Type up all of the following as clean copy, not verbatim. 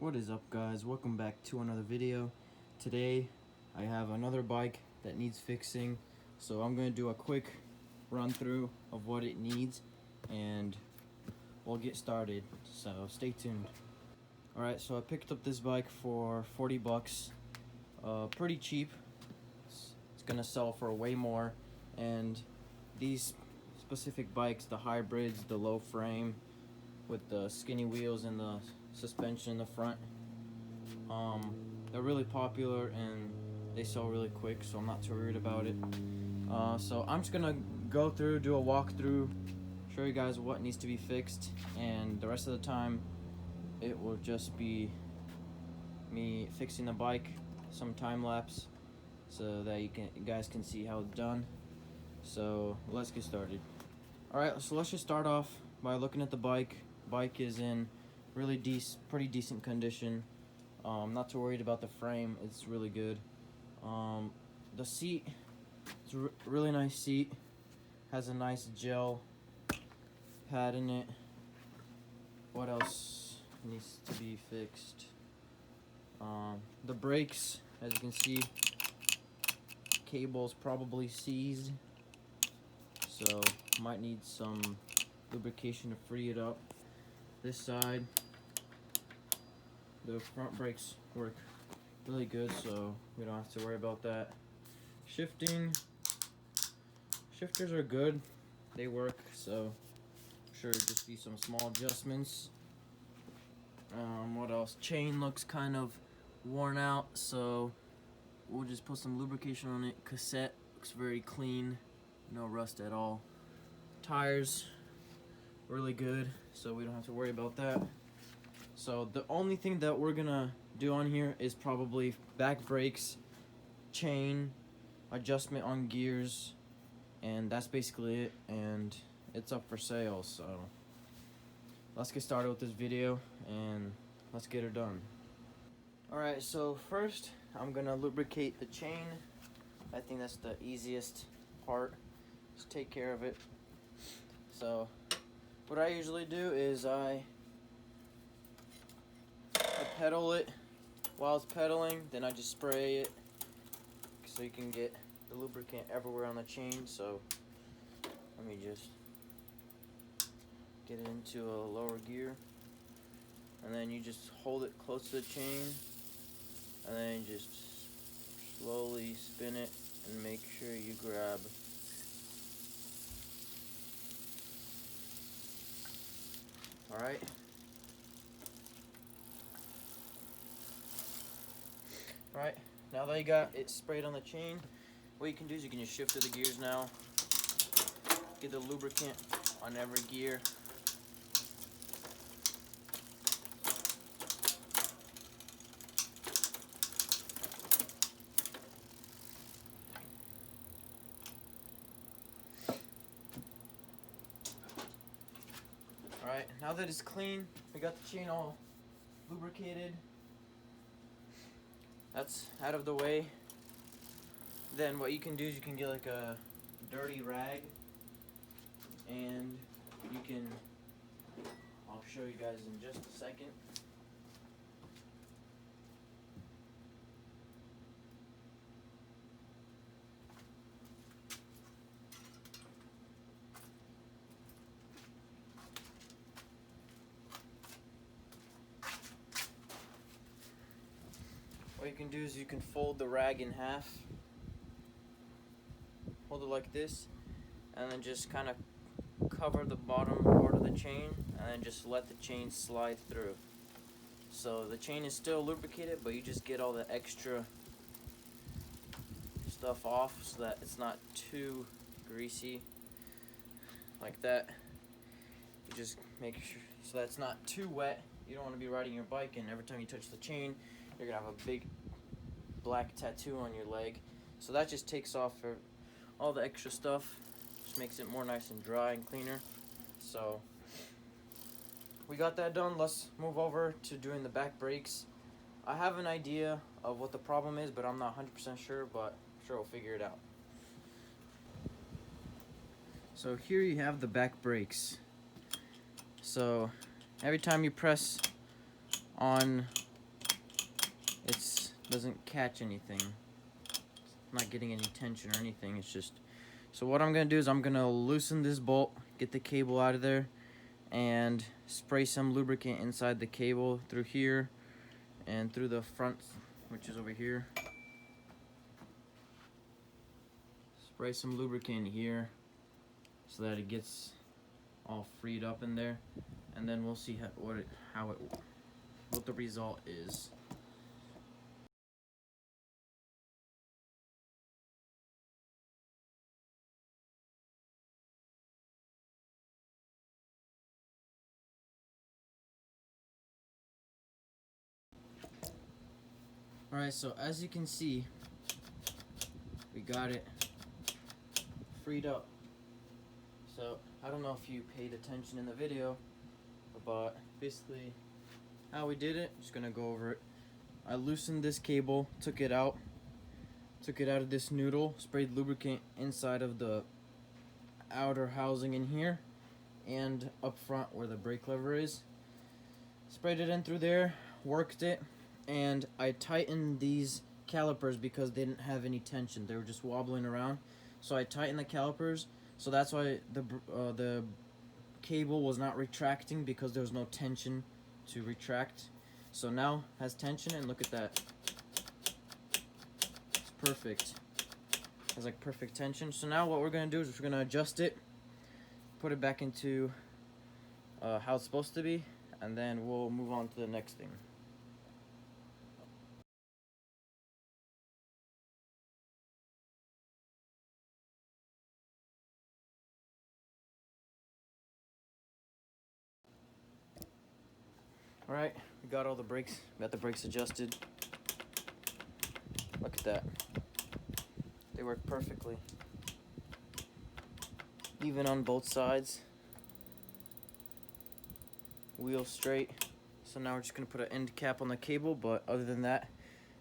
What is up, guys? Welcome back to another video. Today I have another bike that needs fixing, so I'm going to do a quick run through of what it needs and we'll get started, so stay tuned. Alright, so I picked up this bike for 40 bucks. Pretty cheap. It's gonna sell for way more, and these specific bikes, the hybrids, the low frame with the skinny wheels and the suspension in the front, they're really popular and they sell really quick, so I'm not too worried about it. So I'm just gonna go through, do a walkthrough, show you guys what needs to be fixed, and the rest of the time it will just be me fixing the bike, some time lapse, so that you guys can see how it's done. So let's get started. Alright, so let's just start off by looking at the bike. Bike is in really pretty decent condition. Not too worried about the frame, it's really good. The seat, it's a really nice seat, has a nice gel pad in it. What else needs to be fixed? The brakes, as you can see, cable's probably seized, so might need some lubrication to free it up. This side, the front brakes work really good, so we don't have to worry about that. Shifters are good, they work, so I'm sure just be some small adjustments. What else? Chain looks kind of worn out, so we'll just put some lubrication on it. Cassette looks very clean, no rust at all. Tires, really good, so we don't have to worry about that. So the only thing that we're gonna do on here is probably back brakes, chain, adjustment on gears, and that's basically it, and it's up for sale. So let's get started with this video and let's get it done. Alright, so first I'm gonna lubricate the chain. I think that's the easiest part. Just take care of it. So what I usually do is I pedal it while it's pedaling, then I just spray it so you can get the lubricant everywhere on the chain. So let me just get it into a lower gear, and then you just hold it close to the chain, and then you just slowly spin it and make sure you grab. Alright. Alright, now that you got it sprayed on the chain, what you can do is you can just shift to the gears now. Get the lubricant on every gear. Alright, now that it's clean, we got the chain all lubricated. That's out of the way. Then what you can do is you can get like a dirty rag, and you can, I'll show you guys in just a second. What you can do is you can fold the rag in half, hold it like this, and then just kind of cover the bottom part of the chain, and then just let the chain slide through. So the chain is still lubricated, but you just get all the extra stuff off so that it's not too greasy like that. You just make sure so that it's not too wet. You don't want to be riding your bike and every time you touch the chain you're gonna have a big black tattoo on your leg. So that just takes off all the extra stuff, just makes it more nice and dry and cleaner. So we got that done. Let's move over to doing the back brakes. I have an idea of what the problem is, but I'm not 100% sure, but I'm sure we'll figure it out. So here you have the back brakes. So every time you press on it doesn't catch anything. It's not getting any tension or anything. It's just, so what I'm gonna do is I'm gonna loosen this bolt, get the cable out of there, and spray some lubricant inside the cable through here and through the front, which is over here. Spray some lubricant here so that it gets all freed up in there, and then we'll see what the result is. Alright, so as you can see, we got it freed up. So I don't know if you paid attention in the video, but basically how we did it, just gonna go over it. I loosened this cable, took it out of this noodle, sprayed lubricant inside of the outer housing in here and up front where the brake lever is. Sprayed it in through there, worked it, and I tightened these calipers because they didn't have any tension. They were just wobbling around. So I tightened the calipers, so that's why the cable was not retracting, because there was no tension to retract. So now it has tension, and look at that. It's perfect. It has like perfect tension. So now what we're gonna do is we're gonna adjust it, put it back into how it's supposed to be, and then we'll move on to the next thing. Alright, we got all the brakes, got the brakes adjusted. Look at that. They work perfectly. Even on both sides. Wheel straight. So now we're just gonna put an end cap on the cable, but other than that,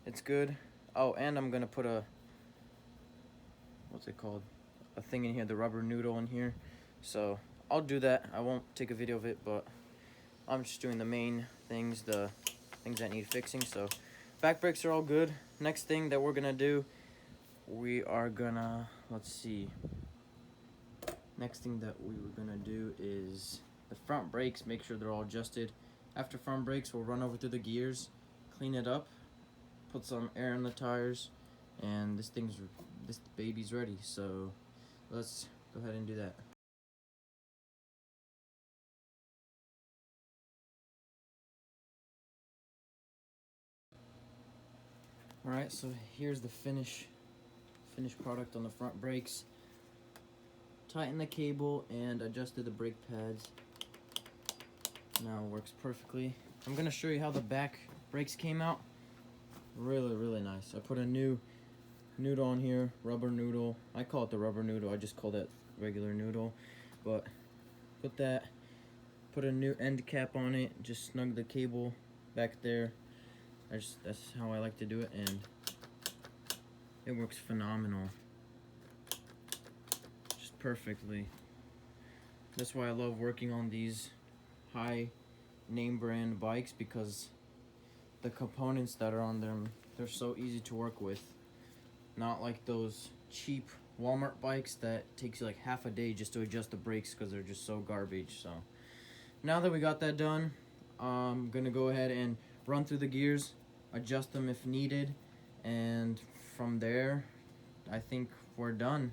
it's good. Oh, and I'm gonna put what's it called? A thing in here, the rubber noodle in here. So I'll do that. I won't take a video of it, but I'm just doing the main things, the things that need fixing. So back brakes are all good. Next thing that we're gonna do, we are gonna, let's see. Next thing that we were gonna do is the front brakes, make sure they're all adjusted. After front brakes, we'll run over through the gears, clean it up, put some air in the tires, and this baby's ready. So let's go ahead and do that. Alright, so here's the finished product on the front brakes. Tightened the cable and adjusted the brake pads. Now it works perfectly. I'm gonna show you how the back brakes came out. Really, really nice. I put a new noodle on here, rubber noodle. I call it the rubber noodle, I just call that regular noodle. But put a new end cap on it, just snug the cable back there. That's how I like to do it, and it works phenomenal. Just perfectly. That's why I love working on these high name brand bikes, because the components that are on them, they're so easy to work with. Not like those cheap Walmart bikes that takes you like half a day just to adjust the brakes because they're just so garbage. So now that we got that done, I'm gonna go ahead and run through the gears, adjust them if needed, and from there I think we're done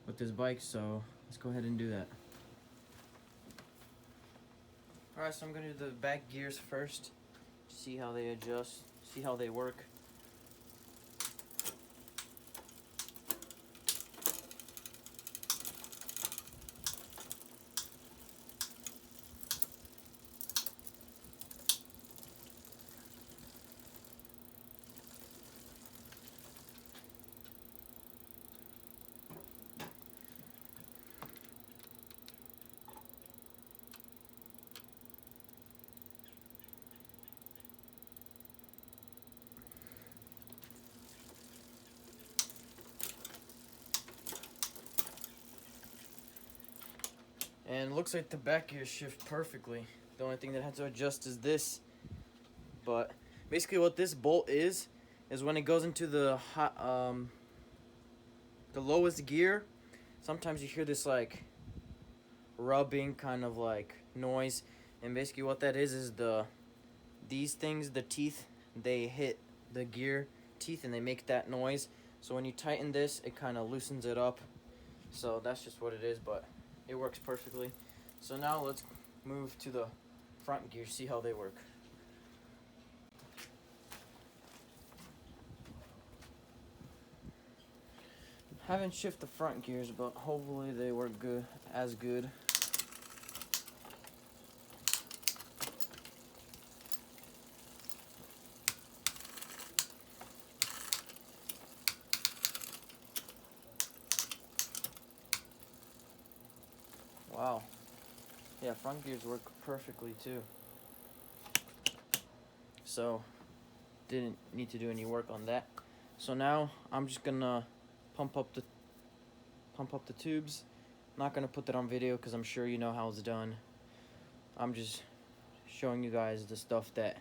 with this bike. So let's go ahead and do that. Alright, so I'm gonna do the back gears first, see how they adjust, see how they work. And it looks like the back gears shift perfectly. The only thing that had to adjust is this, but Basically, what this bolt is when it goes into the lowest gear. Sometimes you hear this like rubbing kind of like noise, and basically what that is these things, the teeth, they hit the gear teeth and they make that noise. So when you tighten this, it kind of loosens it up. So that's just what it is, but it works perfectly. So now let's move to the front gears, see how they work. Haven't shifted the front gears, but hopefully they work as good. Wow. Yeah, front gears work perfectly too. So didn't need to do any work on that. So now I'm just gonna pump up the tubes. Not gonna put that on video because I'm sure you know how it's done. I'm just showing you guys the stuff that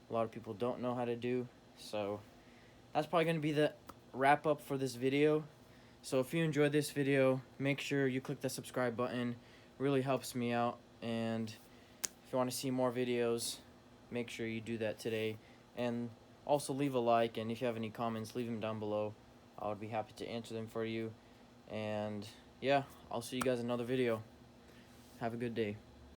a lot of people don't know how to do. So that's probably gonna be the wrap up for this video. So if you enjoyed this video, make sure you click the subscribe button. Really helps me out. And if you want to see more videos, make sure you do that today. And also leave a like, and if you have any comments, leave them down below. I would be happy to answer them for you. And yeah, I'll see you guys in another video. Have a good day.